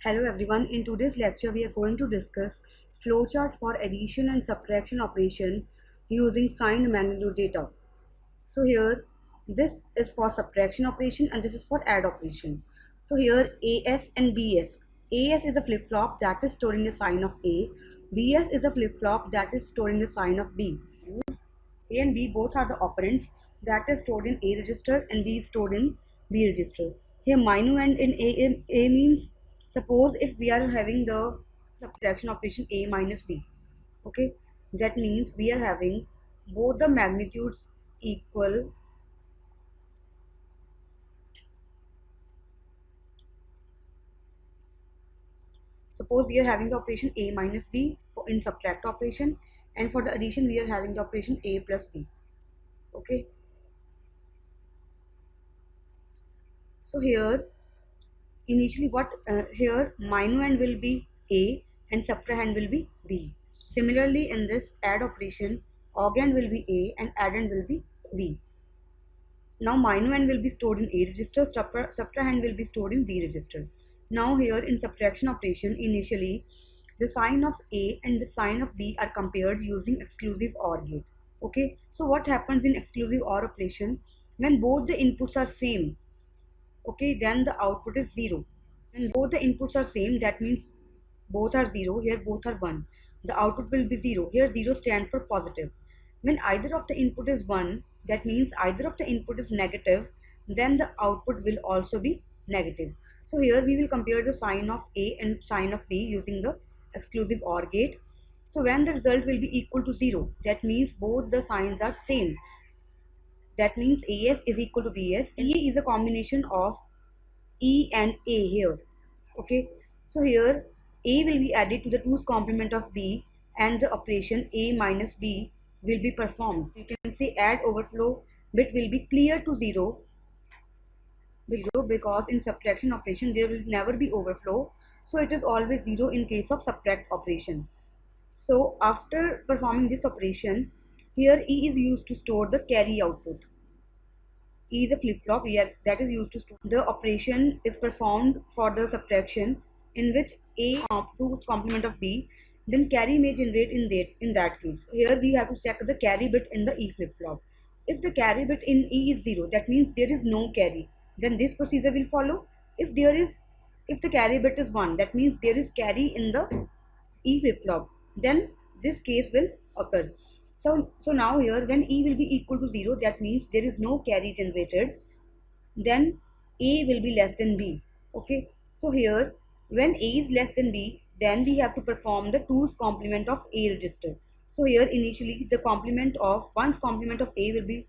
Hello everyone, in today's lecture we are going to discuss flowchart for addition and subtraction operation using signed magnitude data. So here this is for subtraction operation and this is for add operation. So here AS and BS. AS is a flip-flop that is storing the sign of A. BS is a flip-flop that is storing the sign of B. A and B both are the operands that is stored in A register and B is stored in B register. Here minuend in A means suppose if we are having the subtraction operation A minus B. Okay, that means we are having both the magnitudes equal. Suppose we are having the operation A minus B in subtract operation, and for the addition we are having the operation A plus B. Okay, so here initially what here minuend will be A and subtrahend will be B. Similarly in this add operation augend will be A and addend will be B. Now minuend will be stored in A register, subtrahend will be stored in B register. Now here in subtraction operation initially the sign of A and the sign of B are compared using exclusive OR gate. Okay, so what happens in exclusive OR operation when both the inputs are same? Okay, then the output is 0. When both the inputs are same, that means both are 0, here both are 1. The output will be 0. Here 0 stands for positive. When either of the input is 1, that means either of the input is negative, then the output will also be negative. So here we will compare the sign of A and sign of B using the exclusive OR gate. So when the result will be equal to 0, that means both the signs are same. That means AS is equal to BS. E is a combination of E and A here. Okay, so here A will be added to the 2's complement of B and the operation A minus B will be performed. You can say add overflow bit will be clear to 0 because in subtraction operation there will never be overflow, so it is always 0 in case of subtract operation. So after performing this operation, here E is used to store the carry output. E is a flip-flop that is used to store. The operation is performed for the subtraction in which A to complement of B, then carry may generate in that case. Here we have to check the carry bit in the E flip-flop. If the carry bit in E is 0, that means there is no carry. Then this procedure will follow. If the carry bit is 1, that means there is carry in the E flip-flop. Then this case will occur. So now here when E will be equal to 0, that means there is no carry generated. Then A will be less than B. Okay. So here when A is less than B, then we have to perform the 2's complement of A register. So here initially the complement of 1's complement of A will be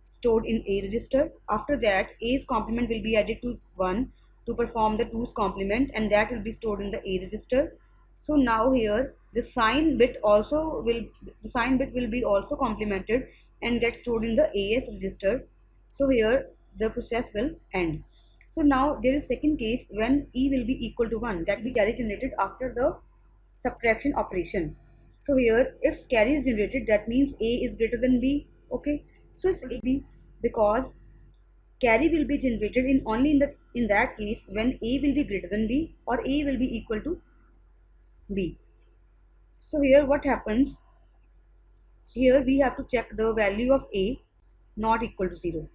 stored in A register. After that A's complement will be added to 1 to perform the 2's complement, and that will be stored in the A register. So now here the sign bit will be also complemented and get stored in the AS register. So here the process will end. So now there is second case when E will be equal to 1, that will be carry generated after the subtraction operation. So here if carry is generated, that means A is greater than B. Okay, so if A B, because carry will be generated in that case when A will be greater than B or A will be equal to B. So here what happens, here we have to check the value of A not equal to 0.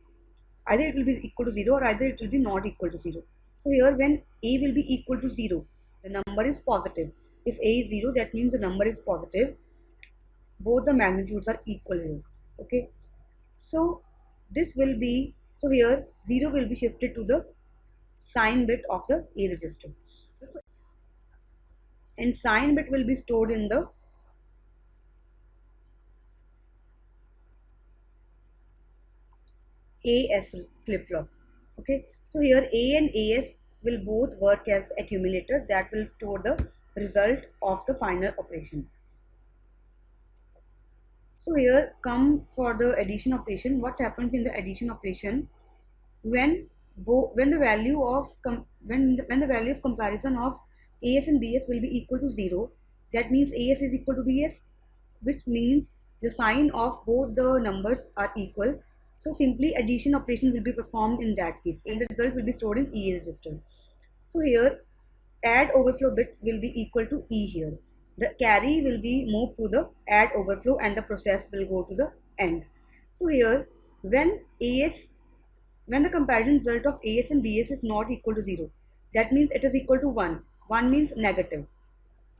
Either it will be equal to 0 or either it will be not equal to 0. So here when A will be equal to 0, the number is positive. If A is 0, that means the number is positive. Both the magnitudes are equal here. Okay. So this will be, so here 0 will be shifted to the sign bit of the A register. And sign bit will be stored in the AS flip-flop. Okay, so here A and AS will both work as accumulators that will store the result of the final operation. So here come for the addition operation. What happens in the addition operation when the value of comparison of AS and BS will be equal to 0, that means AS is equal to BS, which means the sign of both the numbers are equal. So simply addition operation will be performed in that case and the result will be stored in E register. So here add overflow bit will be equal to E here. The carry will be moved to the add overflow and the process will go to the end. So here when the comparison result of AS and BS is not equal to 0, that means it is equal to 1. 1 means negative.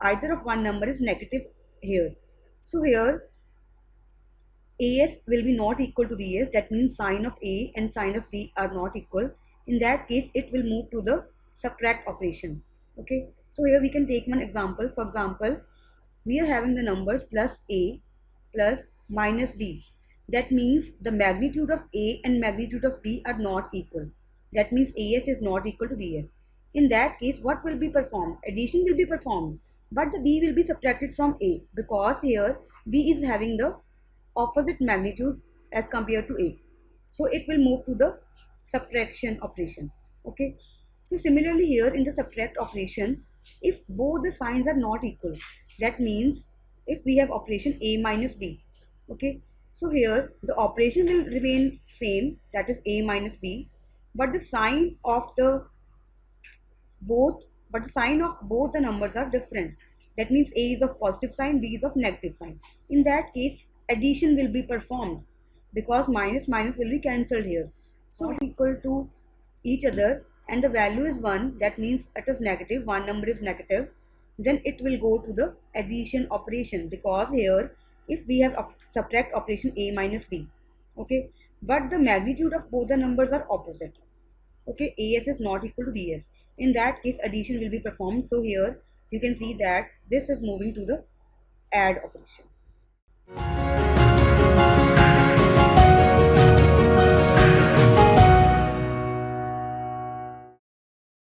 Either of one number is negative here. So here AS will be not equal to BS, that means sign of A and sign of B are not equal. In that case, it will move to the subtract operation. Okay, so here we can take one example. For example, we are having the numbers plus A plus minus B. That means the magnitude of A and magnitude of B are not equal. That means AS is not equal to BS. In that case, what will be performed? Addition will be performed, but the B will be subtracted from A because here B is having the opposite magnitude as compared to A. So it will move to the subtraction operation. Okay. So similarly here in the subtract operation, if both the signs are not equal, that means if we have operation A minus B, okay, so here the operation will remain same, that is A minus B, but the sign of both the numbers are different. That means A is of positive sign, B is of negative sign. In that case, addition will be performed because minus minus will be cancelled here. So equal to each other and the value is 1, that means it is negative, one number is negative, then it will go to the addition operation because here if we have subtract operation A minus B, okay, but the magnitude of both the numbers are opposite. Okay, AS is not equal to BS. In that case, addition will be performed. So here you can see that this is moving to the add operation.